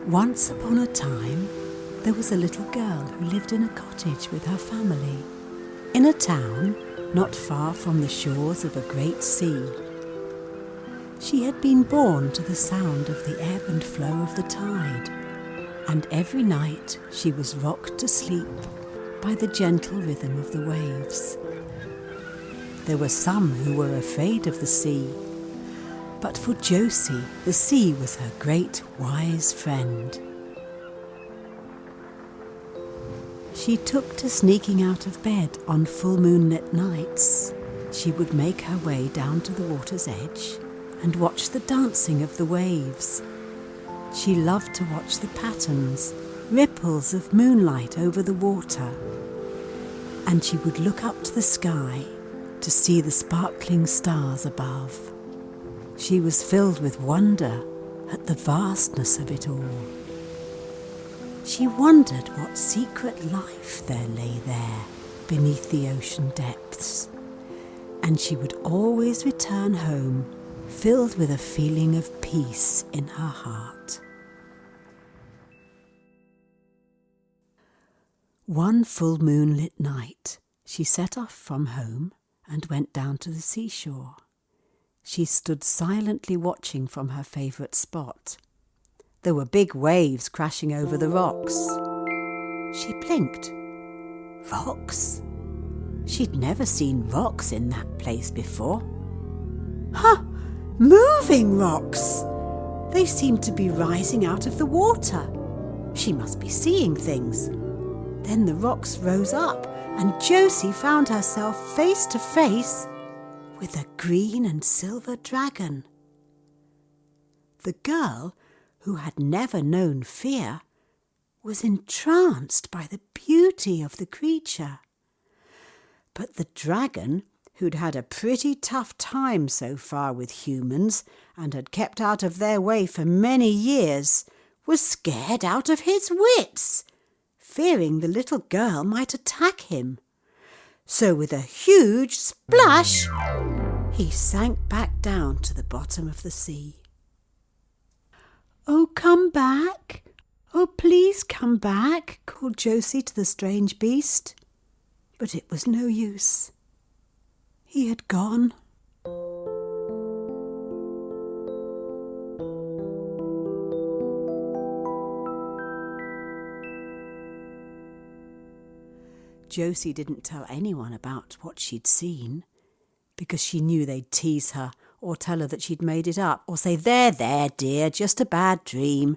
Once upon a time, there was a little girl who lived in a cottage with her family, in a town not far from the shores of a great sea. She had been born to the sound of the ebb and flow of the tide, and every night she was rocked to sleep by the gentle rhythm of the waves. There were some who were afraid of the sea, but for Josie, the sea was her great wise friend. She took to sneaking out of bed on full moonlit nights. She would make her way down to the water's edge and watch the dancing of the waves. She loved to watch the patterns, ripples of moonlight over the water. And she would look up to the sky to see the sparkling stars above. She was filled with wonder at the vastness of it all. She wondered what secret life there lay there beneath the ocean depths, and she would always return home filled with a feeling of peace in her heart. One full moonlit night, she set off from home and went down to the seashore. She stood silently watching from her favourite spot. There were big waves crashing over the rocks. She blinked. Rocks? She'd never seen rocks in that place before. Moving rocks! They seemed to be rising out of the water. She must be seeing things. Then the rocks rose up, and Josie found herself face to face with a green and silver dragon. The girl, who had never known fear, was entranced by the beauty of the creature. But the dragon, who'd had a pretty tough time so far with humans and had kept out of their way for many years, was scared out of his wits, fearing the little girl might attack him. So with a huge splash, he sank back down to the bottom of the sea. "Oh, come back! Oh, please come back!" called Josie to the strange beast. But it was no use. He had gone. Josie didn't tell anyone about what she'd seen, because she knew they'd tease her or tell her that she'd made it up or say, There, dear, just a bad dream."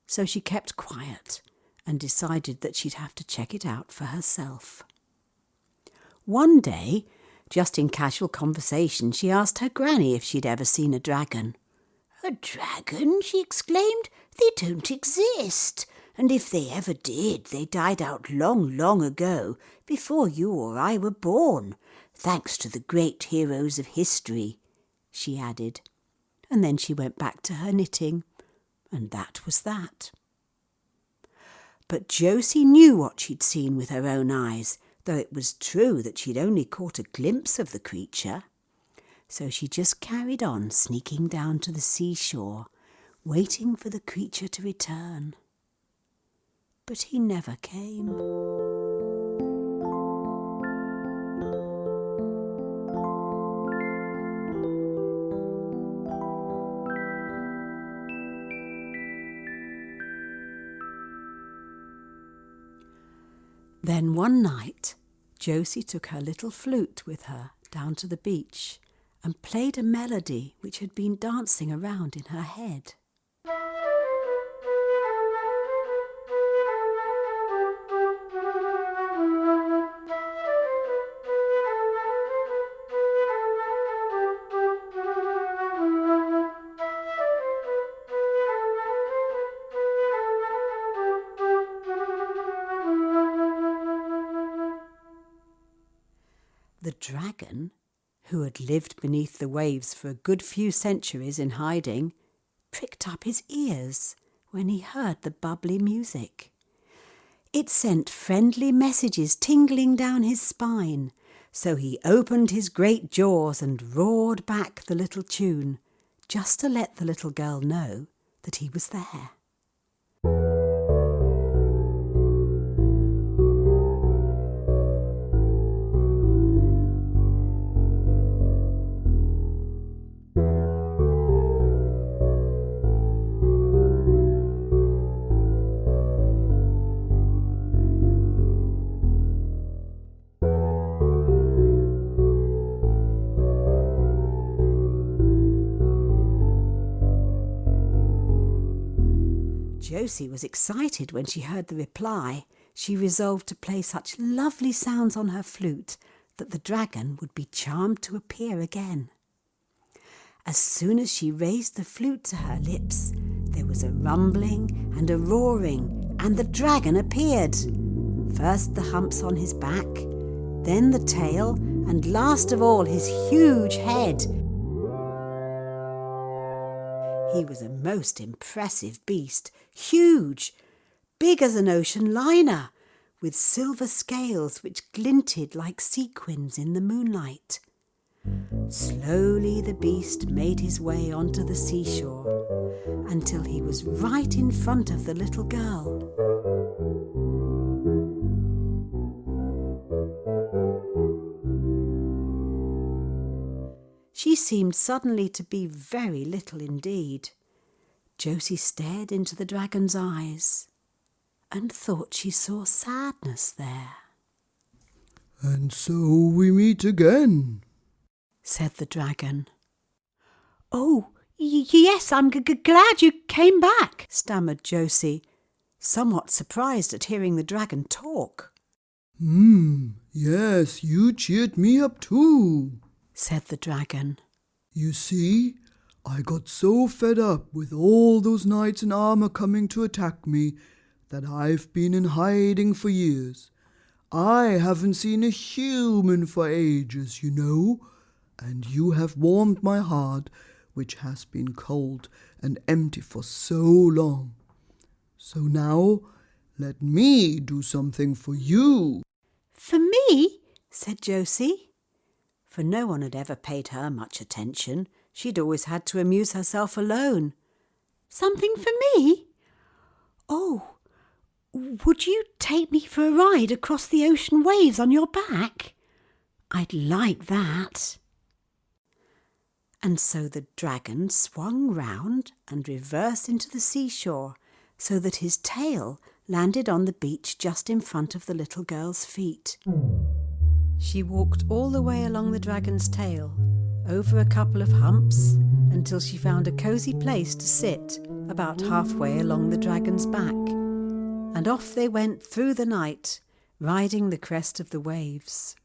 So she kept quiet and decided that she'd have to check it out for herself. One day, just in casual conversation, she asked her granny if she'd ever seen a dragon. "A dragon?" she exclaimed. "They don't exist. And if they ever did, they died out long, long ago, before you or I were born, thanks to the great heroes of history," she added. And then she went back to her knitting, and that was that. But Josie knew what she'd seen with her own eyes, though it was true that she'd only caught a glimpse of the creature. So she just carried on sneaking down to the seashore, waiting for the creature to return. But he never came. Then one night, Josie took her little flute with her down to the beach and played a melody which had been dancing around in her head. The dragon, who had lived beneath the waves for a good few centuries in hiding, pricked up his ears when he heard the bubbly music. It sent friendly messages tingling down his spine, so he opened his great jaws and roared back the little tune, just to let the little girl know that he was there. Josie was excited when she heard the reply. She resolved to play such lovely sounds on her flute that the dragon would be charmed to appear again. As soon as she raised the flute to her lips, there was a rumbling and a roaring, and the dragon appeared. First the humps on his back, then the tail, and last of all his huge head. He was a most impressive beast, huge, big as an ocean liner, with silver scales which glinted like sequins in the moonlight. Slowly the beast made his way onto the seashore until he was right in front of the little girl. She seemed suddenly to be very little indeed. Josie stared into the dragon's eyes and thought she saw sadness there. "And so we meet again," said the dragon. "Oh, yes, I'm glad you came back," stammered Josie, somewhat surprised at hearing the dragon talk. Yes, you cheered me up too," said the dragon. "You see, I got so fed up with all those knights in armour coming to attack me that I've been in hiding for years. I haven't seen a human for ages, you know, and you have warmed my heart, which has been cold and empty for so long. So now let me do something for you." "For me?" said Josie. For no one had ever paid her much attention. She'd always had to amuse herself alone. "Something for me? Oh, would you take me for a ride across the ocean waves on your back? I'd like that." And so the dragon swung round and reversed into the seashore so that his tail landed on the beach just in front of the little girl's feet. She walked all the way along the dragon's tail, over a couple of humps, until she found a cosy place to sit about halfway along the dragon's back. And off they went through the night, riding the crest of the waves.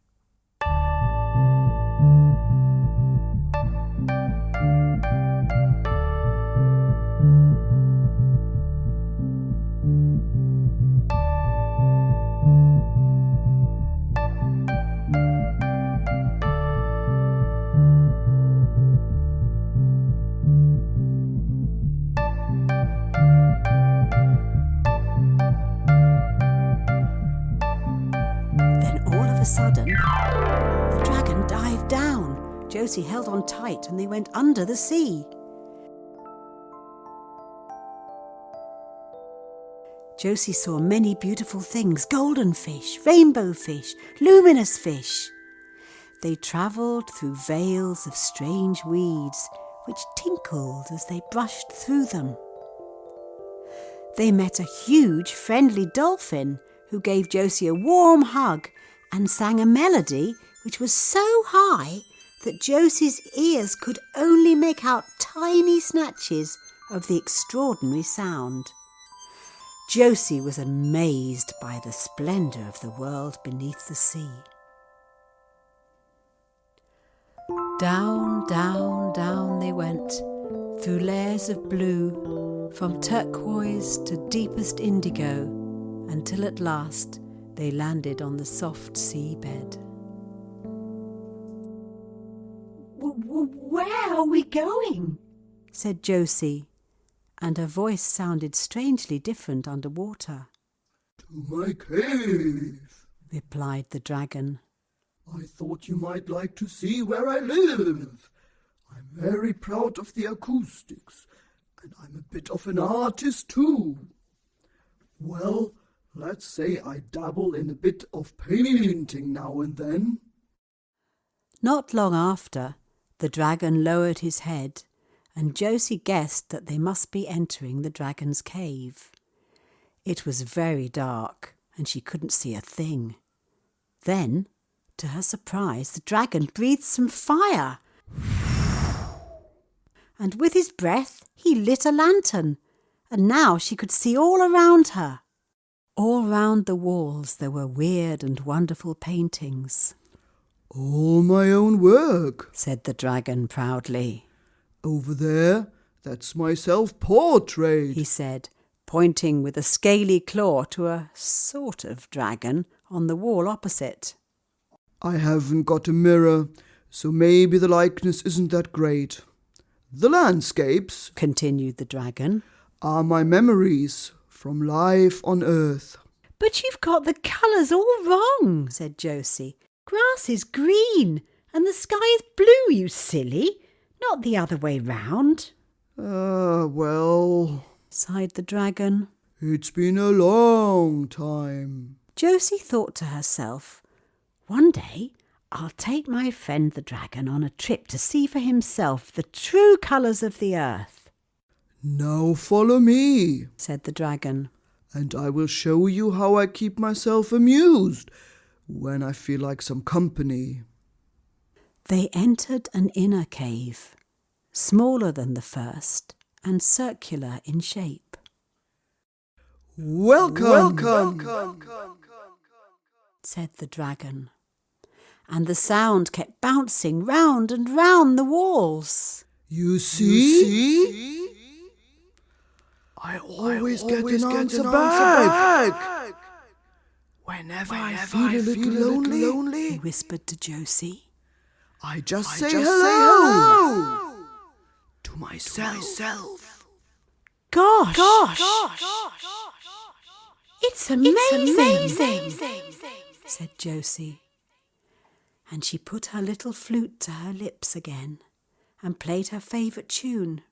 Sudden, the dragon dived down. Josie held on tight and they went under the sea. Josie saw many beautiful things: golden fish, rainbow fish, luminous fish. They travelled through veils of strange weeds which tinkled as they brushed through them. They met a huge friendly dolphin who gave Josie a warm hug and sang a melody which was so high that Josie's ears could only make out tiny snatches of the extraordinary sound. Josie was amazed by the splendour of the world beneath the sea. Down, down, down they went, through layers of blue, from turquoise to deepest indigo, until at last they landed on the soft seabed. "Where are we going?" said Josie, and her voice sounded strangely different underwater. "To my cave," replied the dragon. "I thought you might like to see where I live. I'm very proud of the acoustics, and I'm a bit of an artist too. Well, let's say I dabble in a bit of painting now and then." Not long after, the dragon lowered his head, and Josie guessed that they must be entering the dragon's cave. It was very dark, and she couldn't see a thing. Then, to her surprise, the dragon breathed some fire. And with his breath, he lit a lantern, and now she could see all around her. All round the walls there were weird and wonderful paintings. All my own work, said the dragon proudly. Over there, that's my self-portrait, he said, pointing with a scaly claw to a sort of dragon on the wall opposite. I haven't got a mirror, so maybe the likeness isn't that great. The landscapes, continued the dragon, are my memories from life on Earth. But you've got the colours all wrong, said Josie. Grass is green and the sky is blue, you silly, not the other way round. Well, sighed the dragon. It's been a long time. Josie thought to herself, one day I'll take my friend the dragon on a trip to see for himself the true colours of the earth. Now follow me, said the dragon, and I will show you how I keep myself amused when I feel like some company. They entered an inner cave, smaller than the first and circular in shape. Welcome, said the dragon, and the sound kept bouncing round and round the walls. You see? I always get an answer back. Whenever I feel a little lonely, he whispered to Josie, I just say hello to myself. Gosh. It's amazing, said Josie. And she put her little flute to her lips again and played her favourite tune.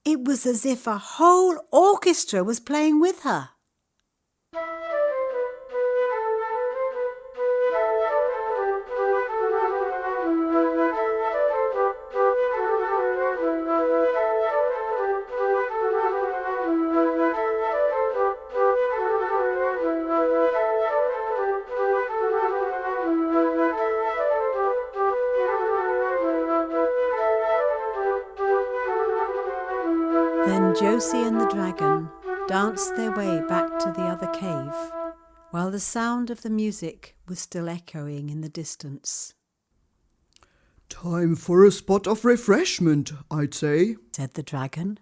It was as if a whole orchestra was playing with her. Then Josie and the dragon danced their way back to the other cave, while the sound of the music was still echoing in the distance. Time for a spot of refreshment, I'd say, said the dragon.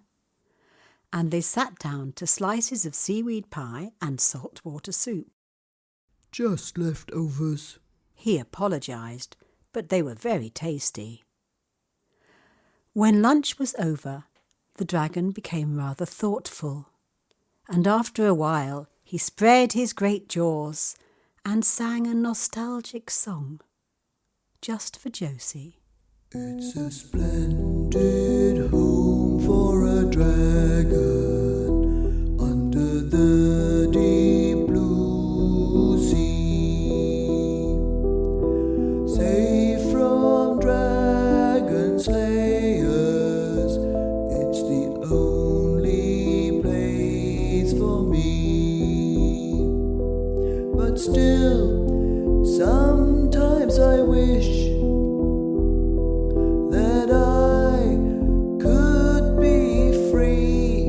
And they sat down to slices of seaweed pie and saltwater soup. Just leftovers. He apologised, but they were very tasty. When lunch was over, the dragon became rather thoughtful, and after a while he spread his great jaws and sang a nostalgic song, just for Josie. It's a splendid home for a dragon under the deep blue sea, safe from dragon slayers. It's the only place for me. But still, sometimes I wish that I could be free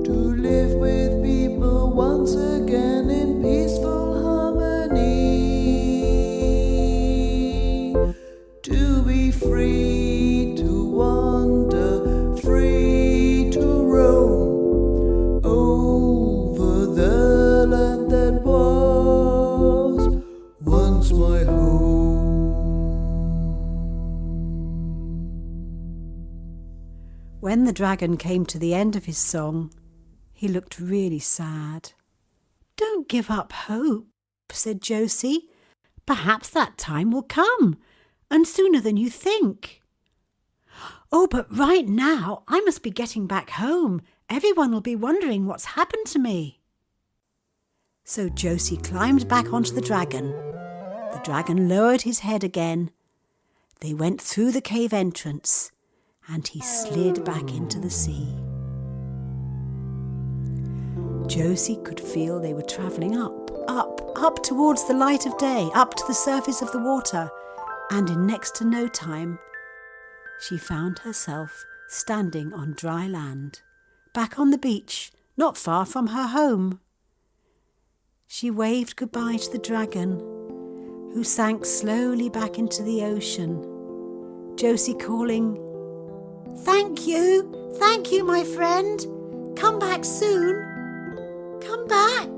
to live with people once again in peaceful harmony, to be free to wander, free to roam over the land that was once my home. When the dragon came to the end of his song, he looked really sad. Don't give up hope, said Josie. Perhaps that time will come, and sooner than you think. Oh, but right now I must be getting back home. Everyone will be wondering what's happened to me. So Josie climbed back onto the dragon. The dragon lowered his head again. They went through the cave entrance, and he slid back into the sea. Josie could feel they were travelling up towards the light of day, up to the surface of the water, and in next to no time, she found herself standing on dry land back on the beach, not far from her home. She waved goodbye to the dragon, who sank slowly back into the ocean. Josie calling, thank you, my friend. Come back soon. Come back.